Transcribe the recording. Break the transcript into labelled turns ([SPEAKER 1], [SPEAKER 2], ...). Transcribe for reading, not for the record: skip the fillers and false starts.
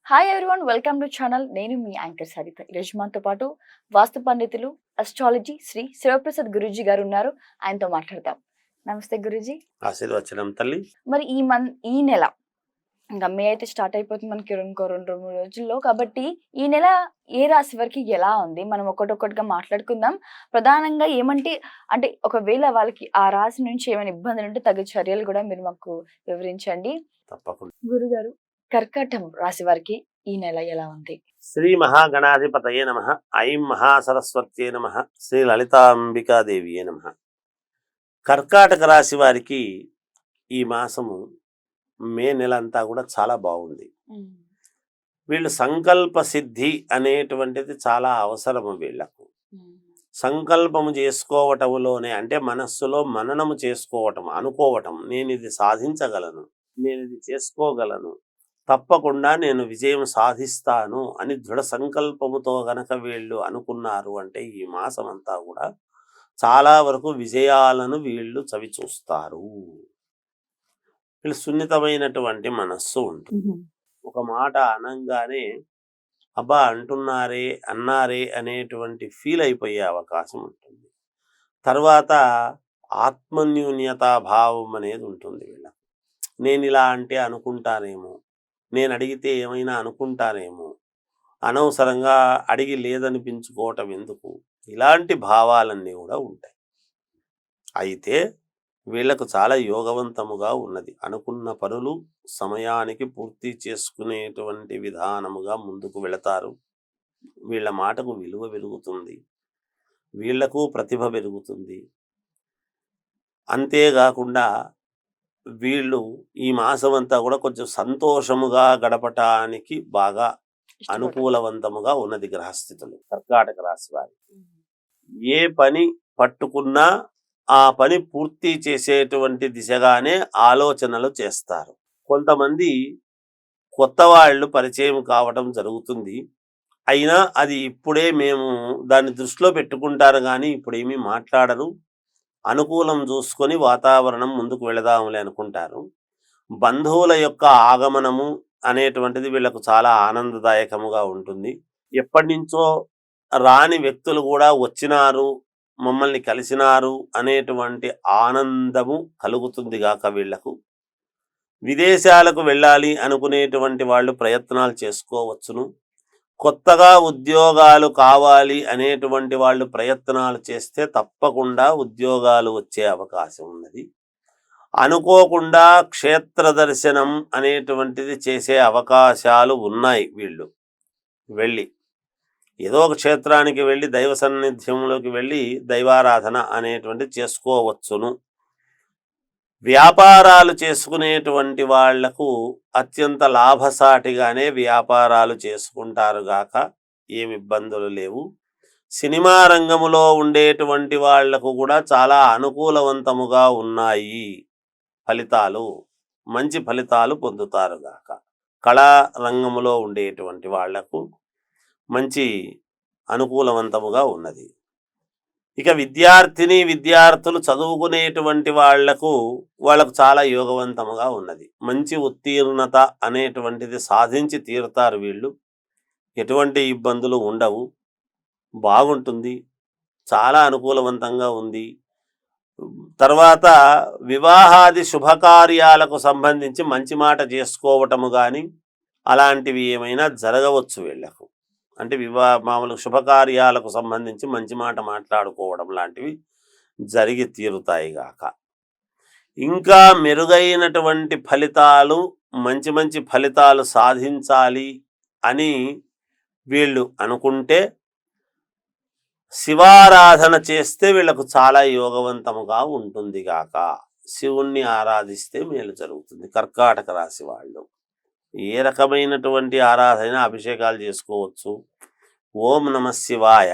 [SPEAKER 1] Hi everyone, welcome to channel. నేను మీ anchor Saritha. ఈరోజు మనతో పాటు వాస్తు పండితులు, అస్ట్రాలజీ శ్రీ శివప్రసాద్ గురూజీ గారు ఉన్నారు. ఆయనతో మాట్లాడదాం. నమస్తే గురూజీ.
[SPEAKER 2] ఆశీర్వచనం తల్లి.
[SPEAKER 1] మరి ఈ నెల ఇంకా మే అయితే స్టార్ట్ అయిపోతుంది మనకి ఇంకో 2-3 రోజుల్లో. కాబట్టి ఈ నెల ఏ రాశి వారికి ఎలా ఉంది మనం ఒక్కొక్కటిగా మాట్లాడుకుందాం. ప్రధానంగా అంటే ఒకవేళ వాళ్ళకి ఆ రాశి నుంచి ఏమైనా ఇబ్బందులు ఉంటే తగు చర్యలు కూడా మీరు మాకు వివరించండి.
[SPEAKER 2] తప్పకుండా.
[SPEAKER 1] గురుగారు, కర్కాటం రాశి వారికి ఈ నెల ఎలా ఉంది?
[SPEAKER 2] శ్రీ మహాగణాధిపతయే నమః. ఐం మహాసరస్వత్యే నమః. శ్రీ లలితాంబికాదేవియే నమః. కర్కాటక రాశి వారికి ఈ మాసము మే నెల అంతా కూడా చాలా బాగుంది. వీళ్ళు సంకల్ప సిద్ధి అనేటువంటిది చాలా అవసరము. వీళ్లకు సంకల్పము చేసుకోవటంలోనే, అంటే మనస్సులో మననము చేసుకోవటం, అనుకోవటం, నేను ఇది సాధించగలను, నేను ఇది చేసుకోగలను, తప్పకుండా నేను విజయం సాధిస్తాను అని దృఢ సంకల్పముతో గనక వీళ్ళు అనుకున్నారు అంటే ఈ మాసం అంతా కూడా చాలా వరకు విజయాలను వీళ్ళు చవి చూస్తారు. వీళ్ళు సున్నితమైనటువంటి మనస్సు ఉంటుంది. ఒక మాట అనంగానే అబ్బా అన్నారే అనేటువంటి ఫీల్ అయిపోయే అవకాశం ఉంటుంది. తర్వాత ఆత్మన్యూన్యతా భావం అనేది ఉంటుంది వీళ్ళకు. నేను ఇలా అంటే అనుకుంటానేమో, నేను అడిగితే ఏమైనా అనుకుంటానేమో, అనవసరంగా అడిగి లేదనిపించుకోవటం ఎందుకు, ఇలాంటి భావాలన్నీ కూడా ఉంటాయి. అయితే వీళ్లకు చాలా యోగవంతముగా ఉన్నది. అనుకున్న పనులు సమయానికి పూర్తి చేసుకునేటువంటి విధానముగా ముందుకు వెళతారు. వీళ్ళ మాటకు విలువ పెరుగుతుంది, వీళ్లకు ప్రతిభ పెరుగుతుంది. అంతేకాకుండా వీళ్ళు ఈ మాసం అంతా కూడా కొంచెం సంతోషముగా గడపటానికి బాగా అనుకూలవంతముగా ఉన్నది గ్రహస్థితులు. కర్కాటక రాశి వారికి ఏ పని పట్టుకున్నా ఆ పని పూర్తి చేసేటువంటి దిశగానే ఆలోచనలు చేస్తారు. కొంతమంది కొత్త వాళ్ళు పరిచయం కావటం జరుగుతుంది. అయినా అది ఇప్పుడే మేము దాన్ని దృష్టిలో పెట్టుకుంటారు, కానీ ఇప్పుడేమీ మాట్లాడరు. అనుకూలం చూసుకొని వాతావరణం ముందుకు వెళదాములే అనుకుంటారు. బంధువుల యొక్క ఆగమనము అనేటువంటిది వీళ్ళకు చాలా ఆనందదాయకముగా ఉంటుంది. ఎప్పటి నుంచో రాని వ్యక్తులు కూడా వచ్చినారు, మమ్మల్ని కలిసినారు అనేటువంటి ఆనందము కలుగుతుంది గాక వీళ్లకు. విదేశాలకు వెళ్ళాలి అనుకునేటువంటి వాళ్ళు ప్రయత్నాలు చేసుకోవచ్చును. కొత్తగా ఉద్యోగాలు కావాలి అనేటువంటి వాళ్ళు ప్రయత్నాలు చేస్తే తప్పకుండా ఉద్యోగాలు వచ్చే అవకాశం ఉన్నది. అనుకోకుండా క్షేత్ర దర్శనం అనేటువంటిది చేసే అవకాశాలు ఉన్నాయి. వీళ్ళు వెళ్ళి ఏదో ఒక క్షేత్రానికి వెళ్ళి దైవ సన్నిధ్యంలోకి వెళ్ళి దైవారాధన అనేటువంటిది చేసుకోవచ్చును. వ్యాపారాలు చేసుకునేటువంటి వాళ్లకు అత్యంత లాభసాటిగానే వ్యాపారాలు చేసుకుంటారు గాక ఏమి ఇబ్బందులు లేవు. సినిమా రంగములో ఉండేటువంటి వాళ్లకు కూడా చాలా అనుకూలవంతముగా ఉన్నాయి ఫలితాలు, మంచి ఫలితాలు పొందుతారు గాక. కళా రంగములో ఉండేటువంటి వాళ్లకు మంచి అనుకూలవంతముగా ఉన్నది. ఇక విద్యార్థులు చదువుకునేటువంటి వాళ్ళకు చాలా యోగవంతముగా ఉన్నది. మంచి ఉత్తీర్ణత అనేటువంటిది సాధించి తీరుతారు వీళ్ళు. ఎటువంటి ఇబ్బందులు ఉండవు, బాగుంటుంది, చాలా అనుకూలవంతంగా ఉంది. తర్వాత వివాహాది శుభకార్యాలకు సంబంధించి మంచి మాట చేసుకోవటము కానీ అలాంటివి ఏమైనా జరగవచ్చు వీళ్లకు. అంటే మామూలు శుభకార్యాలకు సంబంధించి మంచి మాట మాట్లాడుకోవడం లాంటివి జరిగి తీరుతాయి గాక. ఇంకా మెరుగైనటువంటి ఫలితాలు, మంచి ఫలితాలు సాధించాలి అని వీళ్ళు అనుకుంటే శివారాధన చేస్తే వీళ్ళకు చాలా యోగవంతముగా ఉంటుంది గాక. శివుణ్ణి ఆరాధిస్తే మేలు జరుగుతుంది. కర్కాటక రాశి వాళ్ళు ఏ రకమైనటువంటి ఆరాధన, అభిషేకాలు చేసుకోవచ్చు. ఓం నమ శివాయ,